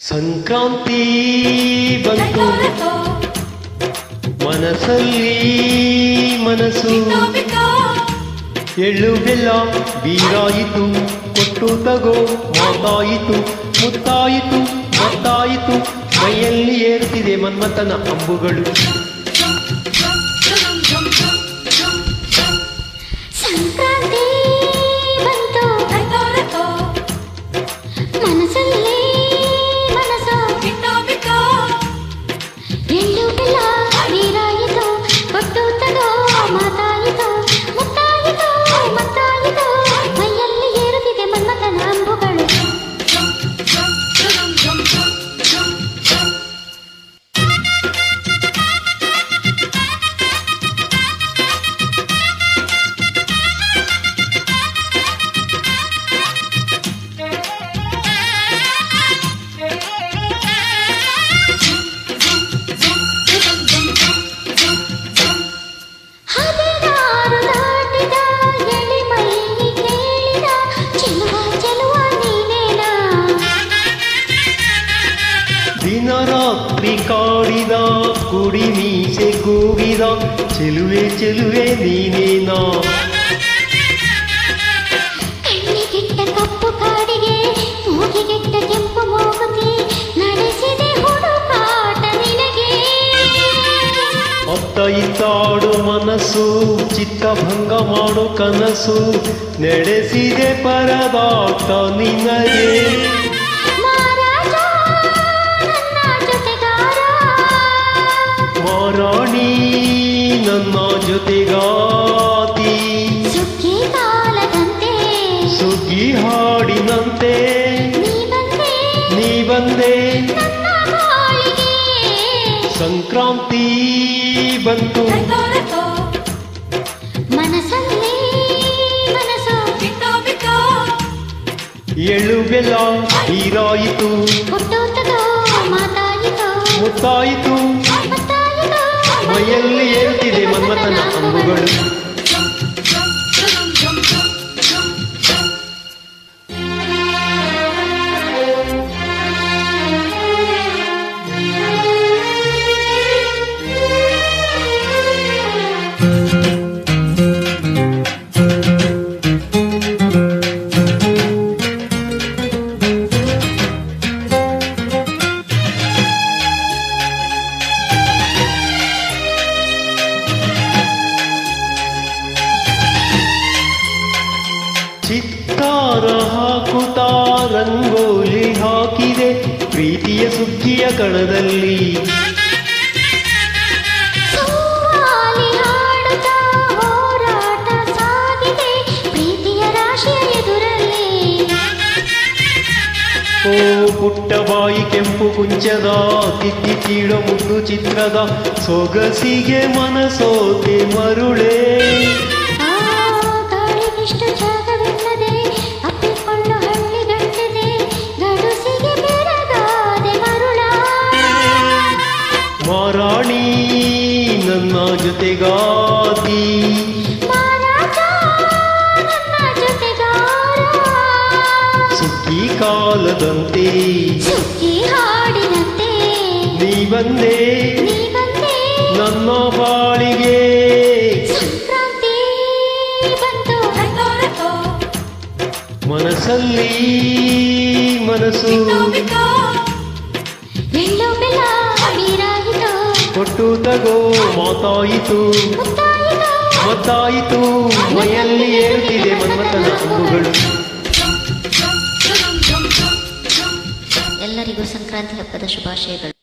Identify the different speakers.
Speaker 1: ಸಂಕ್ರಾಂತಿ ಬಂತು ಮನಸ್ಸಲ್ಲಿ ಮನಸ್ಸು ಎಳ್ಳು ಬೆಲ್ಲ ಬೀರಾಯಿತು ಕೊಟ್ಟು ತಗೋ ಮಾತಾಯಿತು ಮುತ್ತಾಯಿತು ಮತ್ತಾಯಿತು ಮೈಯಲ್ಲಿ ಏರುತ್ತಿದೆ ಮನ್ಮಥನ ಅಂಬುಗಳು.
Speaker 2: ಸಂಕ್ರಾಂತಿ ಬಂತು ಮನಸ್ಸಲ್ಲಿ
Speaker 1: ದಿನರಾತ್ರಿ ಕಾಡಿದ ಕುಡಿ ಮೀಸೆ ಕೂಗಿದ ಚೆಲುವೆ ಚೆಲುವೆ ನೀನೇನಾ.
Speaker 2: ಕಣ್ಣಿಗೆಟ್ಟ ಕಪ್ಪು ಕಾಡಿಗೆ ಮೂಗಿಗೆಟ್ಟ ಕೆಂಪು ಮೂಗುತಿ ನಡೆಸಿದೆ ಹುಡುಕಾಟ ನಿನಗೆ.
Speaker 1: ಅತ್ತ ಇತ್ತಾಡು ಮನಸ್ಸು ಚಿತ್ತಭಂಗ ಮಾಡು ಕನಸು ನಡೆಸಿದೆ ಪರದಾಟ ನಿನಗೆ. ರಾಣಿ ನನ್ನ ಜೊತೆಗಾತಿ
Speaker 2: ಸುಗ್ಗಿ ಕಾಲದಂತೆ
Speaker 1: ಸುಗ್ಗಿ ಹಾಡಿನಂತೆ ನೀ ಬಂದೆ ಸಂಕ್ರಾಂತಿ ಬಂತು
Speaker 2: ಮನಸ್ಸಲ್ಲಿ ಮನಸ್ಸು
Speaker 1: ಎಳ್ಳು ಬೆಲ್ಲ ಹೀರಾಯಿತು
Speaker 2: ಮಾತಾಯಿತು
Speaker 1: ಮುತ್ತಾಯಿತು ಮೈಯಲ್ಲಿ ಏರುತ್ತಿದೆ ಮನ್ಮಥನ ಅಂಬುಗಳು. ಚಿತ್ತಾರ ಹಾಕುತ್ತಾ ರಂಗೋಲಿ ಹಾಕಿದೆ ಪ್ರೀತಿಯ ಸುಗ್ಗಿಯ ಕಣದಲ್ಲಿ.
Speaker 2: ಹೋರಾಟ ಸಾಗಿದೆ ಪ್ರೀತಿಯ ರಾಶಿಯ ಎದುರಲ್ಲಿ.
Speaker 1: ಓ ಪುಟ್ಟ ಬಾಯಿ ಕೆಂಪು ಕುಂಚದ ತಿದ್ದಿ ತೀಡೋ ಮುದ್ದು ಚಿತ್ರದ ಸೊಗಸಿಗೆ ಮನಸೋತೆ ಮರುಳೇ.
Speaker 2: ಇಷ್ಟು ಜಾಗವಿಲ್ಲದೆ ಅಪ್ಪಿಕೊಂಡು ಹಳ್ಳಿಗಟ್ಟಿದೆ ಗಡುಸಿಗೆ ಬೆರಗಾದೆ ಮರುಳ.
Speaker 1: ಮಾರಾಣಿ ನನ್ನ ಜೊತೆಗಾತಿ
Speaker 2: ನನ್ನ ಜೊತೆಗಾರ
Speaker 1: ಸುಗ್ಗಿ ಕಾಲದಂತೆ
Speaker 2: ಸುಗ್ಗಿ ಹಾಡಿನಂತೆ
Speaker 1: ನೀ ಬಂದೆ ನನ್ನ ಬಾಳಿಗೆ. ಮನಸ್ಸಲ್ಲಿ ಮನಸ್ಸು
Speaker 2: ಎಳ್ಳು ಬೆಲ್ಲ ಬೀರಾಯಿತು
Speaker 1: ಕೊಟ್ಟು ತಗೋ ಮಾತಾಯಿತು ಮತ್ತಾಯಿತು ಮೈಯಲ್ಲಿ ಏರುತ್ತಿದೆ ಮನ್ಮಥನ ಅಂಬುಗಳು.
Speaker 2: ಎಲ್ಲರಿಗೂ ಸಂಕ್ರಾಂತಿ ಹಬ್ಬದ ಶುಭಾಶಯಗಳು.